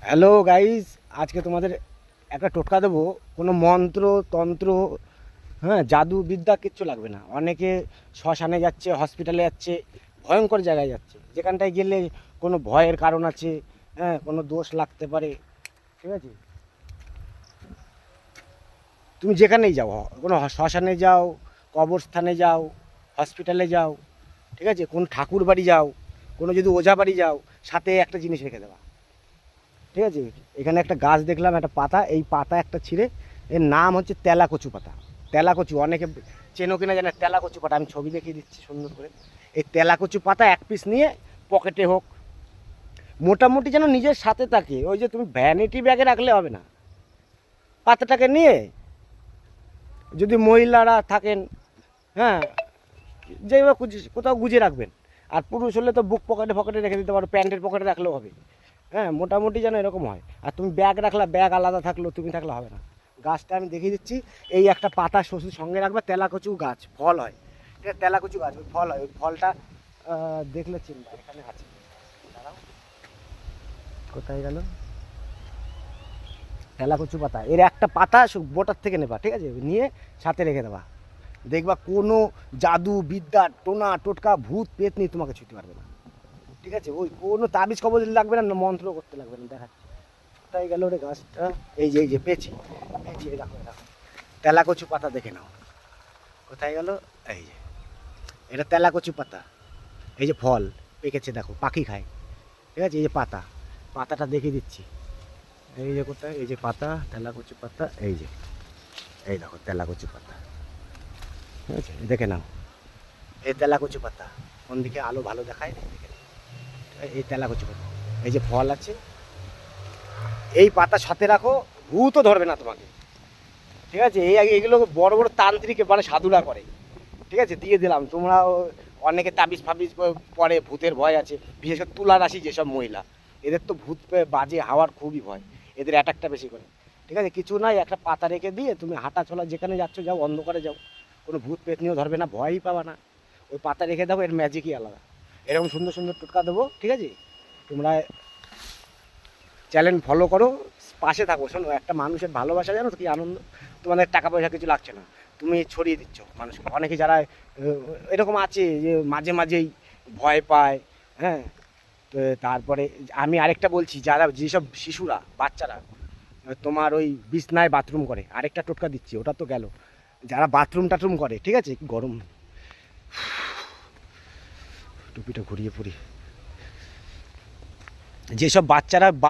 Hello guys, আজকে তোমাদের একটা টোটকা দেবো। কোনো মন্ত্র তন্ত্র, হ্যাঁ, জাদু বিদ্যা কিচ্ছু লাগবে না। অনেকে শ্মশানে যাচ্ছে, হসপিটালে যাচ্ছে, ভয়ঙ্কর জায়গায় যাচ্ছে, যেখানটায় গেলে কোনো ভয়ের কারণ আছে, হ্যাঁ, কোনো দোষ লাগতে পারে। ঠিক আছে, তুমি যেখানেই যাও, কোনো শ্মশানে যাও, কবরস্থানে যাও, হসপিটালে যাও, ঠিক আছে, কোন ঠাকুর বাড়ি যাও, কোনো যদি ওঝা বাড়ি যাও, সাথে একটা জিনিস রেখে দেওয়া। ঠিক আছে, এখানে একটা গাছ দেখলাম, একটা পাতা, এই পাতা একটা ছিঁড়ে, এর নাম হচ্ছে তেলাকচু পাতা। তেলাকচু অনেকে চেনো কিনা জানে, তেলাকচু পাতা আমি ছবি দেখিয়ে দিচ্ছি সুন্দর করে। এই তেলাকচু পাতা এক পিস নিয়ে পকেটে হোক, মোটামুটি যেন নিজের সাথে থাকে। ওই যে তুমি ভ্যানিটি ব্যাগে রাখলে হবে না, পাতাটাকে নিয়ে, যদি মহিলারা থাকেন, হ্যাঁ, যেভাবে কোথাও গুজে রাখবেন। আর পুরুষ হলে তো বুক পকেটে পকেটে রেখে দিতে পারো, প্যান্টের পকেটে রাখলেও হবে। হ্যাঁ, মোটামুটি যেন এরকম হয়। আর তুমি ব্যাগ রাখলা, ব্যাগ আলাদা থাকলো, তুমি থাকলে হবে না। গাছটা আমি দেখিয়ে দিচ্ছি। এই একটা পাতা শ্বশুর সঙ্গে রাখবে, তেলাকচু গাছ, ফল হয়। ঠিক আছে, তেলাকচু গাছ, ওই ফল হয়। ওই ফলটা দেখলে চিনবা, এখানে আছে। দাঁড়াও, কোথায় গেল? তেলাকচু পাতা, এর একটা পাতা বোটার থেকে নেবা, ঠিক আছে, নিয়ে সাথে রেখে দেবা। দেখবা কোনো জাদু বিদ্যা টোনা টোটকা ভূত পেতনি তোমাকে ছুটতে পারবে না। ঠিক আছে, ওই কোনো তাবিজ কবজ লাগবে না, মন্ত্র করতে লাগবে না। দেখাচ্ছি কোথায় গেল রে গাছটা। এই যে পেয়েছি, পেয়েছি, এই দেখো, দেখো, তেলাকচু পাতা দেখে নাও। কোথায় গেল? এই যে, এটা তেলাকচু পাতা। এই যে ফল পেকেছে, দেখো, পাখি খায়। ঠিক আছে, এই যে পাতা, পাতাটা দেখিয়ে দিচ্ছি। এই যে কোথায়, এই যে পাতা, তেলাকচু পাতা, এই যে, এই দেখো তেলাকচু পাতা। ঠিক আছে, দেখে নাও, এই তেলাকচু পাতা। কোন দিকে আলো ভালো দেখায় দেখে নাও। এই তেলাকচু পাতা, এই যে ফল আছে, এই পাতা সাথে রাখো, ভূতও ধরবে না তোমাকে। ঠিক আছে, এইগুলো বড় বড় তান্ত্রিক মানে সাধুরা করে। ঠিক আছে, দিয়ে দিলাম। তোমরা অনেকে তাবিজ ফাবিজ পরে, ভূতের ভয় আছে, বিশেষ করে তুলা রাশি যেসব মহিলা, এদের তো ভূত বাজে হাওয়ার খুবই ভয়, এদের অ্যাটাকটা বেশি করে। ঠিক আছে, কিছু নাই, একটা পাতা রেখে দিয়ে তুমি হাঁটা চলা যেখানে যাচ্ছ যাও, অন্ধকারে যাও, কোনো ভূত পেতনিও ধরবে না, ভয়ই পাবা না। ওই পাতা রেখে দেবো, এর ম্যাজিকই আলাদা। এরকম সুন্দর সুন্দর টোটকা দেবো। ঠিক আছে, তোমরা চ্যানেল ফলো করো, পাশে থাকো। শোনো, একটা মানুষের ভালোবাসা জানো তো কি আনন্দ। তোমাদের টাকা পয়সা কিছু লাগছে না, তুমি ছড়িয়ে দিচ্ছ মানুষকে। অনেকে যারা এরকম আছে যে মাঝে মাঝেই ভয় পায়, হ্যাঁ, তো তারপরে আমি আরেকটা বলছি, যারা যেসব শিশুরা, বাচ্চারা তোমার ওই বিছনায় বাথরুম করে, আরেকটা টোটকা দিচ্ছি, ওটা তো গেল। যারা বাথরুম টাথরুম করে, ঠিক আছে, গরম, টুপিটা ঘুরিয়ে পড়ি, যেসব বাচ্চারা